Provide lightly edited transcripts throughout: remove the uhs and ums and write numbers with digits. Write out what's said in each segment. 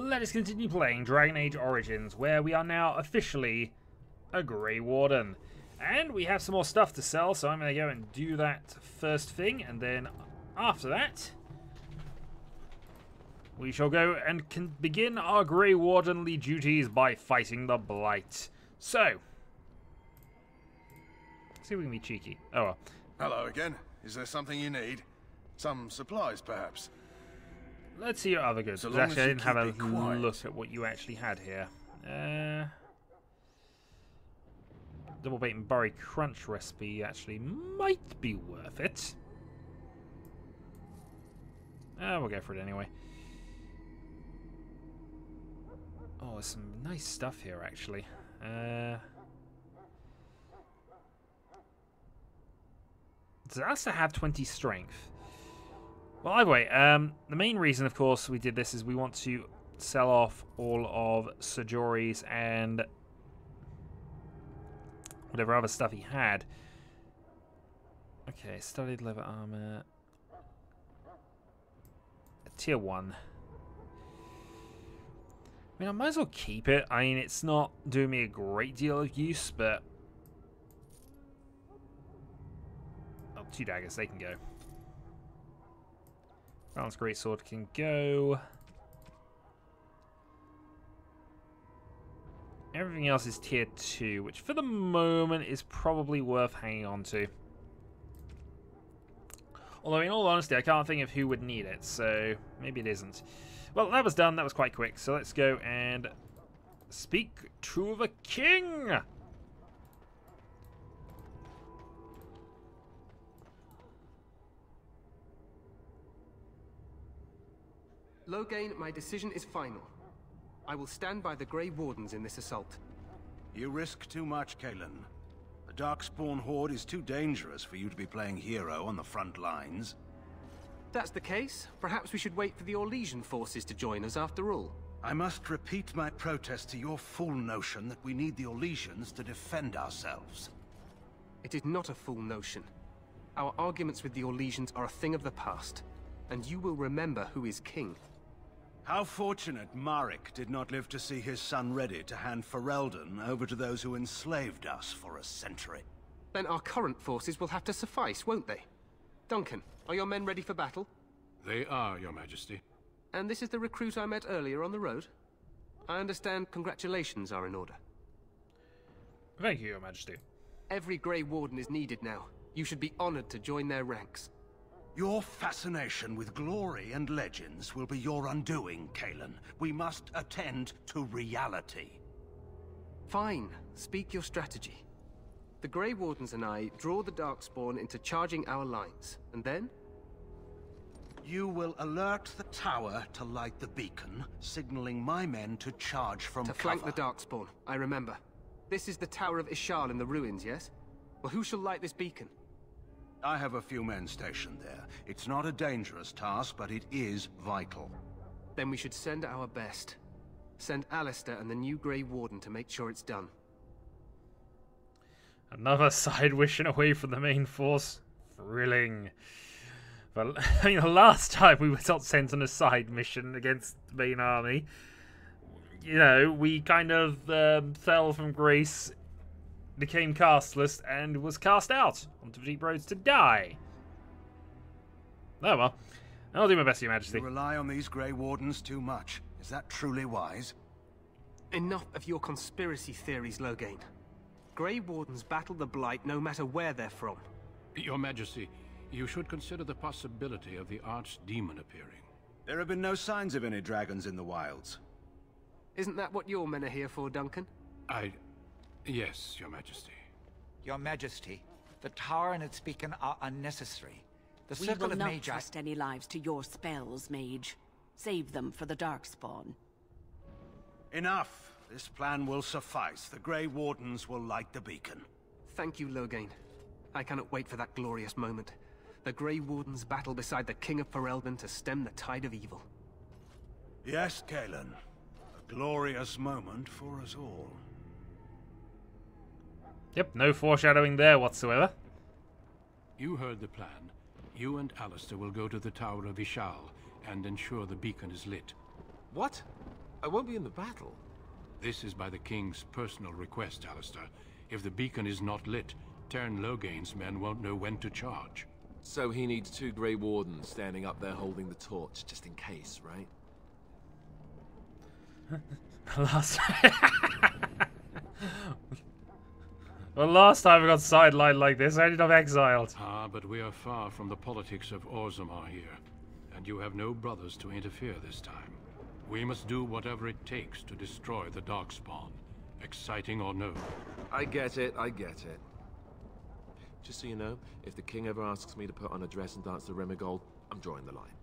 let us continue playing Dragon Age Origins, where we are now officially a Grey Warden. And we have some more stuff to sell, so I'm going to go and do that first thing, and then after that, we shall go and begin our Grey Wardenly duties by fighting the blight. So, let's see if we can be cheeky. Oh well. Hello again. Is there something you need? Some supplies, perhaps? Let's see your other goods. So Actually, I you didn't have a keep it quiet. look at what you actually had here. Double bait and Burry Crunch recipe actually might be worth it. We'll go for it anyway. Oh, there's some nice stuff here, actually. Does Alistair have 20 strength? Well, either way, the main reason, of course, we did this is we want to sell off all of Sejori's and whatever other stuff he had. Okay, studded leather armor. Tier 1. I mean, I might as well keep it. I mean, it's not doing me a great deal of use, but... Oh, 2 daggers, they can go. Balanced greatsword can go. Everything else is tier 2, which for the moment is probably worth hanging on to. Although, in all honesty, I can't think of who would need it, so maybe it isn't. Well, that was done. That was quite quick. So let's go and speak to the king. Loghain, my decision is final. I will stand by the Grey Wardens in this assault. You risk too much, Kalen. The darkspawn horde is too dangerous for you to be playing hero on the front lines. If that's the case, perhaps we should wait for the Orlesian forces to join us after all. I must repeat my protest to your fool notion that we need the Orlesians to defend ourselves. It is not a fool notion. Our arguments with the Orlesians are a thing of the past, and you will remember who is king. How fortunate Marek did not live to see his son ready to hand Ferelden over to those who enslaved us for a century. Then our current forces will have to suffice, won't they? Duncan, are your men ready for battle? They are, Your Majesty. And this is the recruit I met earlier on the road? I understand congratulations are in order. Thank you, Your Majesty. Every Grey Warden is needed now. You should be honored to join their ranks. Your fascination with glory and legends will be your undoing, Kalen. We must attend to reality. Fine. Speak your strategy. The Grey Wardens and I draw the darkspawn into charging our lines, and then? You will alert the tower to light the beacon, signaling my men to charge from cover. To flank the darkspawn, I remember. This is the Tower of Ishal in the ruins, yes? Well, who shall light this beacon? I have a few men stationed there. It's not a dangerous task, but it is vital. Then we should send our best. Send Alistair and the new Grey Warden to make sure it's done. Another side mission away from the main force. Thrilling. But I mean, the last time we were not sent on a side mission against the main army, you know, we kind of fell from grace, became castless, and was cast out onto the deep roads to die. Oh well. I'll do my best, Your Majesty. You rely on these Grey Wardens too much. Is that truly wise? Enough of your conspiracy theories, Loghain. Grey Wardens battle the blight no matter where they're from. Your Majesty, you should consider the possibility of the Archdemon appearing. There have been no signs of any dragons in the wilds. Isn't that what your men are here for, Duncan? Yes, Your Majesty. Your Majesty, the tower and its beacon are unnecessary. The We circle will of not Magi... trust any lives to your spells, mage. Save them for the darkspawn. Enough. This plan will suffice. The Grey Wardens will light the beacon. Thank you, Loghain. I cannot wait for that glorious moment. The Grey Wardens battle beside the King of Ferelden to stem the tide of evil. Yes, Kalen. A glorious moment for us all. Yep, no foreshadowing there whatsoever. You heard the plan. You and Alistair will go to the Tower of Ishal and ensure the beacon is lit. What? I won't be in the battle. This is by the King's personal request, Alistair. If the beacon is not lit, Tern Logain's men won't know when to charge. So he needs 2 Grey Wardens standing up there holding the torch, just in case, right? Last time I got sidelined like this, I ended up exiled. Ah, but we are far from the politics of Orzammar here, and you have no brothers to interfere this time. We must do whatever it takes to destroy the darkspawn, exciting or no. I get it, I get it. Just so you know, if the king ever asks me to put on a dress and dance to Remigold, I'm drawing the line.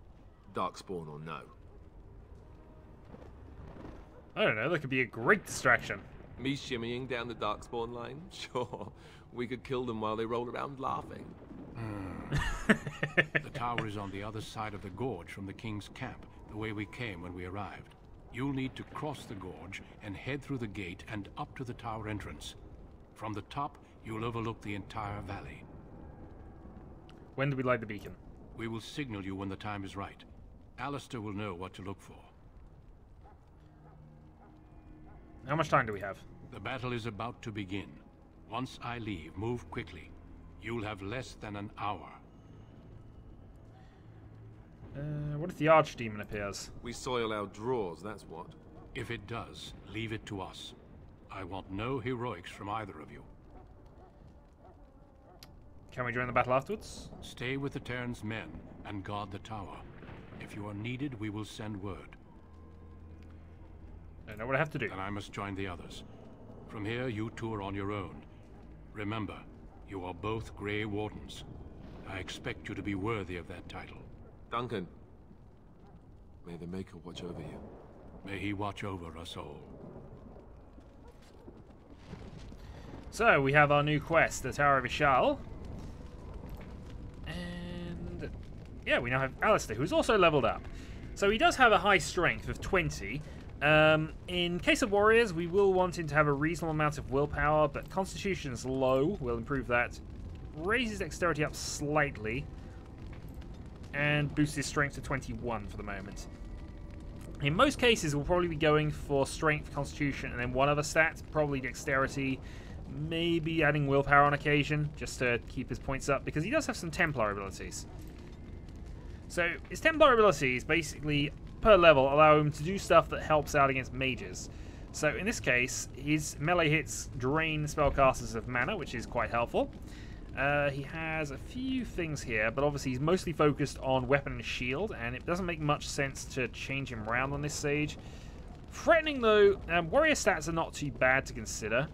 Darkspawn or no. I don't know, that could be a great distraction. Me shimmying down the Darkspawn line? Sure. We could kill them while they roll around laughing. The tower is on the other side of the gorge from the King's camp, the way we came when we arrived. You'll need to cross the gorge and head through the gate and up to the tower entrance. From the top, you'll overlook the entire valley. When do we light the beacon? We will signal you when the time is right. Alistair will know what to look for. How much time do we have? The battle is about to begin. Once I leave, move quickly. You'll have less than an hour. What if the Archdemon appears? We soil our drawers, that's what. If it does, leave it to us. I want no heroics from either of you. Can we join the battle afterwards? Stay with the Terran's men and guard the tower. If you are needed, we will send word. I know what I have to do. Then I must join the others. From here, you two are on your own. Remember, you are both Grey Wardens. I expect you to be worthy of that title. Duncan, may the Maker watch over you. May he watch over us all. So, we have our new quest, the Tower of Ishal. And yeah, we now have Alistair, who's also leveled up. So he does have a high strength of 20. In case of warriors, we will want him to have a reasonable amount of willpower, but Constitution is low. We'll improve that. Raises dexterity up slightly. And boosts his strength to 21 for the moment. In most cases, we'll probably be going for strength, constitution, and then one other stat, probably dexterity, maybe adding willpower on occasion, just to keep his points up, because he does have some Templar abilities. So, his Templar abilities, basically, per level, allow him to do stuff that helps out against mages. So, in this case, his melee hits drain spellcasters of mana, which is quite helpful. He has a few things here, but obviously he's mostly focused on weapon and shield, and it doesn't make much sense to change him around on this stage. Threatening, though, warrior stats are not too bad to consider.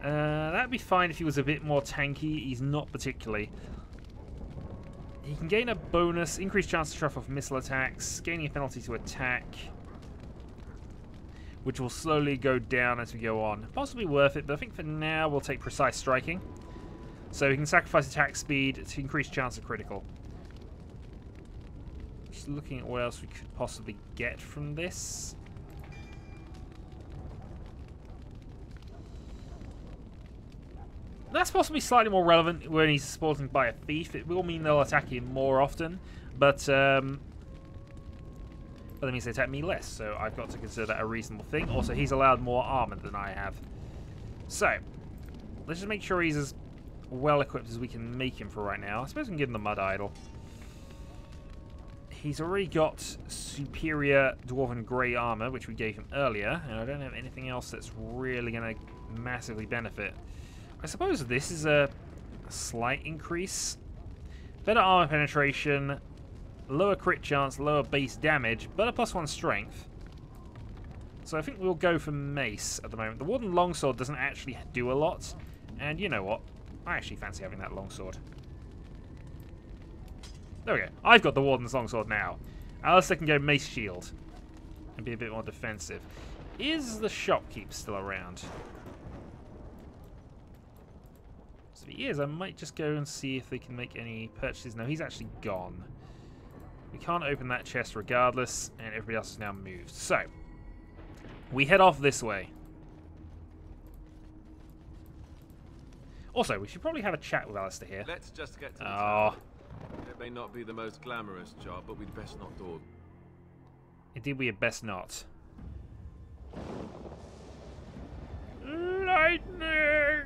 That'd be fine if he was a bit more tanky. He's not particularly. He can gain a bonus, increased chance to trough off missile attacks, gaining a penalty to attack, which will slowly go down as we go on. Possibly worth it, but I think for now we'll take precise striking. So he can sacrifice attack speed to increase chance of critical. Just looking at what else we could possibly get from this. That's possibly slightly more relevant when he's supported by a thief. It will mean they'll attack him more often, but that means they attack me less, so I've got to consider that a reasonable thing. Also, he's allowed more armor than I have. So, let's just make sure he's as well equipped as we can make him for right now. I suppose we can give him the Mud Idol. He's already got superior Dwarven Grey armor, which we gave him earlier, and I don't have anything else that's really going to massively benefit. I suppose this is a slight increase. Better armor penetration, lower crit chance, lower base damage, but a +1 strength. So I think we'll go for Mace at the moment. The Warden Longsword doesn't actually do a lot, and you know what? I actually fancy having that longsword. There we go. I've got the Warden's Longsword now. Alistair can go Mace Shield and be a bit more defensive. Is the Shopkeep still around? So if he is, I might just go and see if they can make any purchases. No, he's actually gone. We can't open that chest regardless, and everybody else is now moved. So, we head off this way. Also, we should probably have a chat with Alistair here. Let's just get to the tower. It may not be the most glamorous job, but we'd best not dawdle. Indeed, we had best not. Lightning!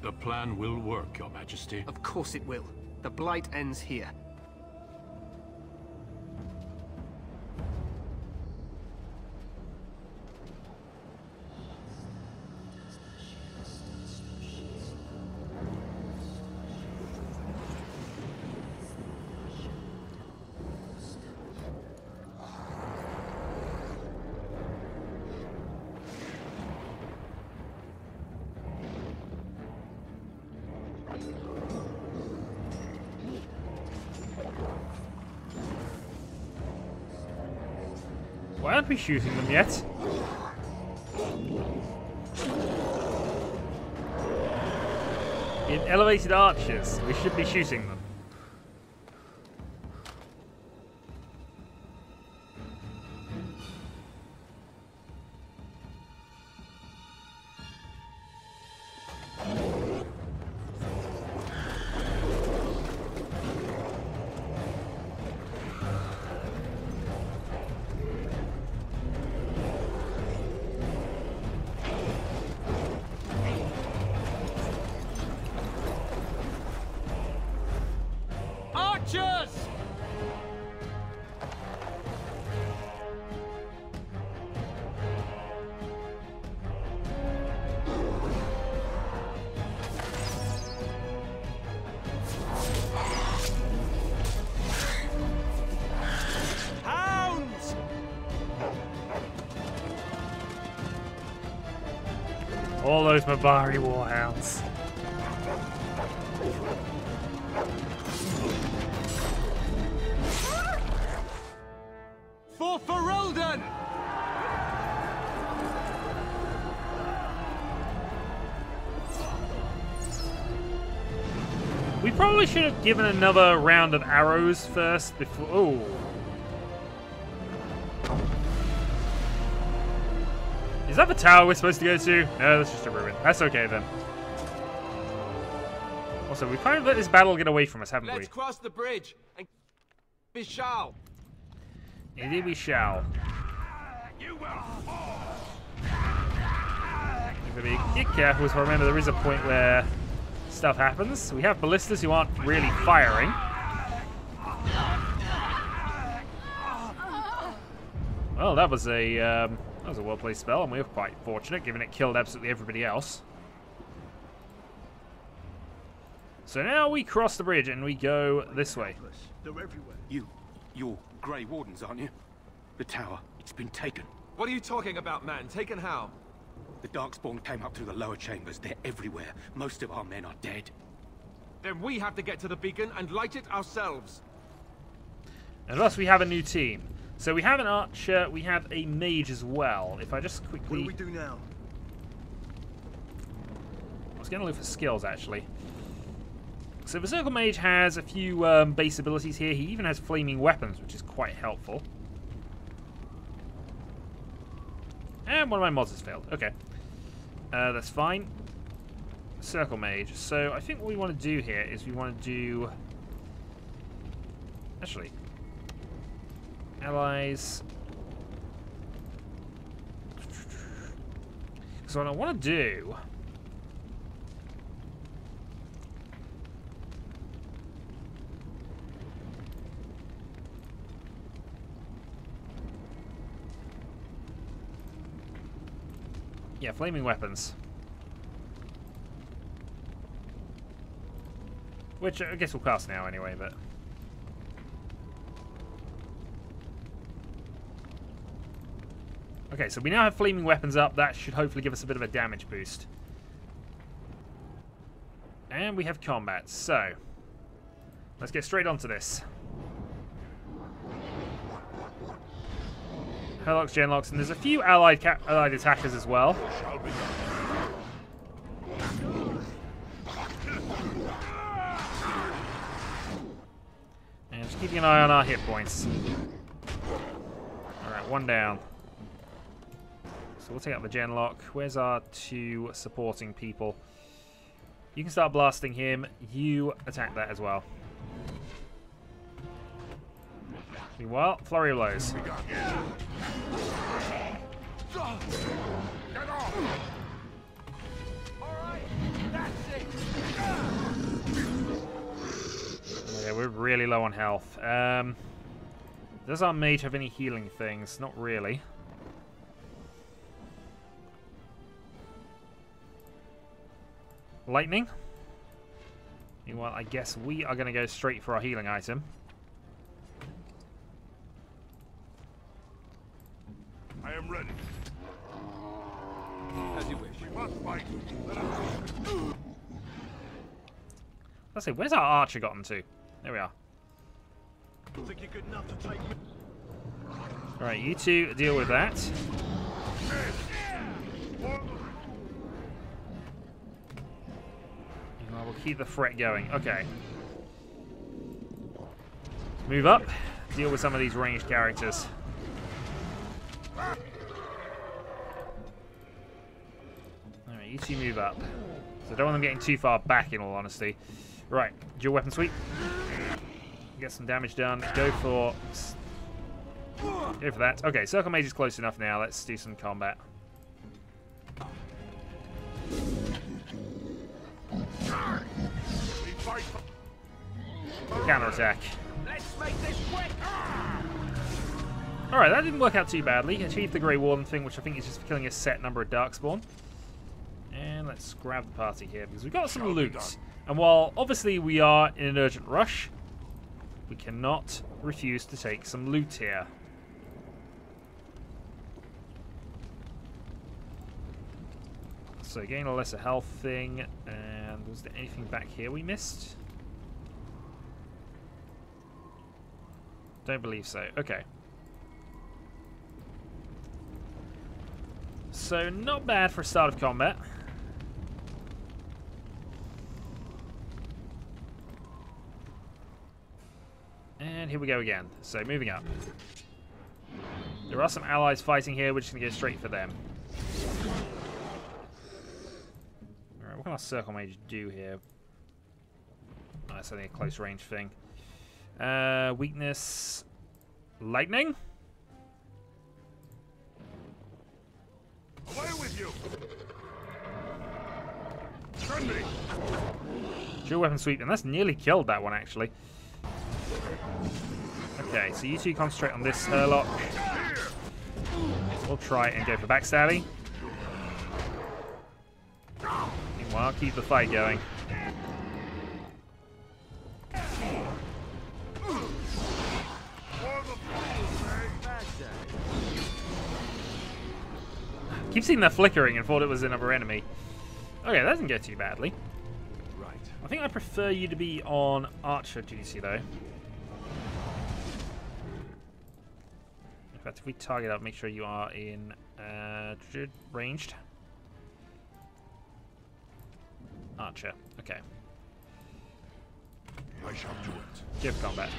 The plan will work, Your Majesty. Of course it will. The blight ends here. Why aren't we shooting them yet? In elevated archers, we should be shooting them. Archers! Hounds! All those Mabari warhounds. For Ferelden! We probably should have given another round of arrows first before. Oh. Is that the tower we're supposed to go to? No, that's just a ruin. That's okay then. Also, we've kind of let this battle get away from us, haven't we? Let's cross the bridge and we shall. Indeed we shall. You will fall. We've got to be careful, so remember there is a point where stuff happens. We have ballistas who aren't really firing. Well, that was a well-placed spell, and we were quite fortunate, given it killed absolutely everybody else. So now we cross the bridge and we go this way. They're everywhere. You're Grey Wardens, aren't you? The tower, it's been taken. What are you talking about, man? Taken how? The darkspawn came up through the lower chambers. They're everywhere. Most of our men are dead. Then we have to get to the beacon and light it ourselves. And thus we have a new team. So we have an archer, we have a mage as well. If I just quickly... What do we do now? I was going to look for skills, actually. So the Circle Mage has a few base abilities here. He even has flaming weapons, which is quite helpful. And one of my mods has failed. Okay. That's fine. Circle Mage. So I think what we want to do here is we want to do... Actually... Allies... So what I want to do... Yeah, flaming weapons. Which I guess we'll cast now anyway, but... Okay, so we now have flaming weapons up. That should hopefully give us a bit of a damage boost. And we have combat, so... Let's get straight onto this. Herlocks, Genlocks, and there's a few allied attackers as well. And just keeping an eye on our hit points. Alright, one down. So we'll take out the Genlock. Where's our 2 supporting people? You can start blasting him. You attack that as well. Meanwhile, flurry of blows. Okay, we're really low on health. Does our mage have any healing things? Not really. Lightning. Meanwhile, I guess we are going to go straight for our healing item. I am ready. As you wish. We must fight. Let's see, where's our archer gotten to? There we are. Think you're good enough to take me? Alright, you 2 deal with that. Meanwhile, we'll keep the threat going. Okay. Move up. Deal with some of these ranged characters. Alright, you 2 move up. So I don't want them getting too far back, in all honesty. Right, dual weapon sweep. Get some damage done. Go for that. Okay, Circle Mage is close enough now. Let's do some combat. Counter attack. Let's make this quick. Alright, that didn't work out too badly. Achieved the Grey Warden thing, which I think is just killing a set number of darkspawn. And let's grab the party here, because we've got some loot. And while obviously we are in an urgent rush, we cannot refuse to take some loot here. So gain a lesser health thing, and was there anything back here we missed? Don't believe so. Okay. So not bad for a start of combat. And here we go again. So moving up. There are some allies fighting here. We're just going to go straight for them. Alright, what can our Circle Mage do here? Oh, that's only a close range thing. Weakness. Lightning? Away with you! Turn me! Dual weapon sweep, and that's nearly killed that one actually. Okay, so you 2 concentrate on this Herlock. We'll try and go for backstabbing. Meanwhile, keep the fight going. Keep seeing that flickering and thought it was another enemy. Okay, that didn't go too badly. Right. I think I prefer you to be on Archer duty though. In fact, if we target up, make sure you are in ranged. Archer. Okay. I shall do it. Give combat.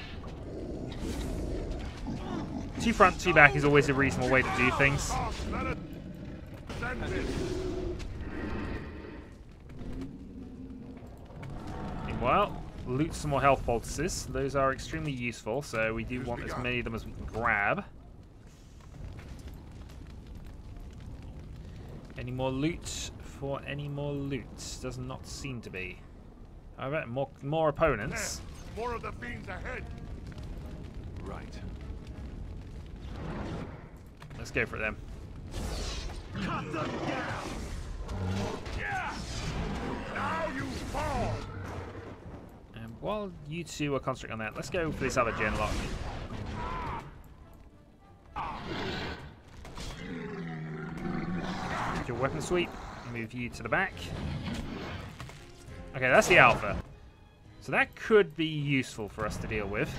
2 front, 2 back is always a reasonable way to do things. Meanwhile, loot some more health poultices. Those are extremely useful, so we do want as many of them as we can grab. Any more loot for any more loot? Does not seem to be. Alright, more opponents. More of the fiends ahead. Right. Let's go for it then. Cut them down. Yeah. Now you fall. And while you 2 are concentrating on that, let's go for this other Genlock. Your weapon sweep. Move you to the back. Okay, that's the Alpha. So that could be useful for us to deal with.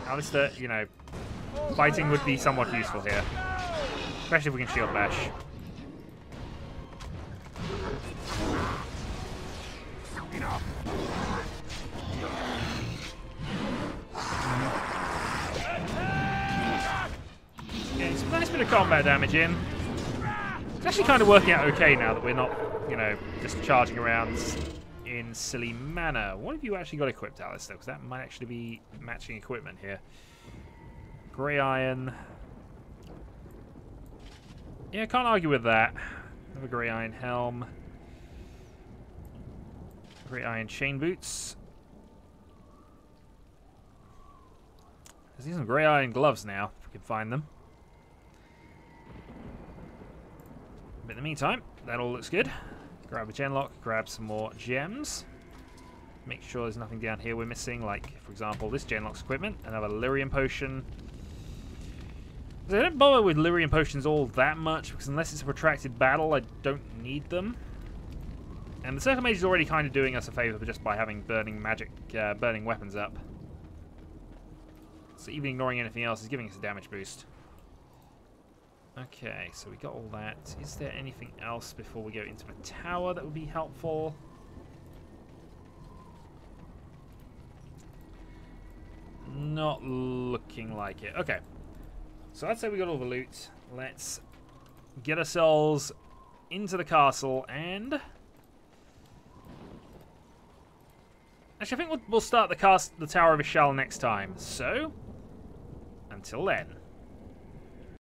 Alistair, you know, fighting would be somewhat useful here. Especially if we can shield bash. Getting some nice bit of combat damage in. It's actually kind of working out okay now that we're not, you know, just charging around in silly manner. What have you actually got equipped, Alistair? Because that might actually be matching equipment here. Grey iron. Yeah, can't argue with that. Another grey iron helm. Grey iron chain boots. I see some grey iron gloves now, if we can find them. But in the meantime, that all looks good. Grab a genlock, grab some more gems. Make sure there's nothing down here we're missing, like, for example, this genlock's equipment. Another lyrium potion. I don't bother with lyrium potions all that much, because unless it's a protracted battle, I don't need them. And the Circle Mage is already kind of doing us a favour just by having burning magic, burning weapons up. So even ignoring anything else is giving us a damage boost. Okay, so we got all that. Is there anything else before we go into the tower that would be helpful? Not looking like it. Okay. So let's say we got all the loot. Let's get ourselves into the castle and... Actually, I think we'll start the Tower of Ishal next time. So, until then.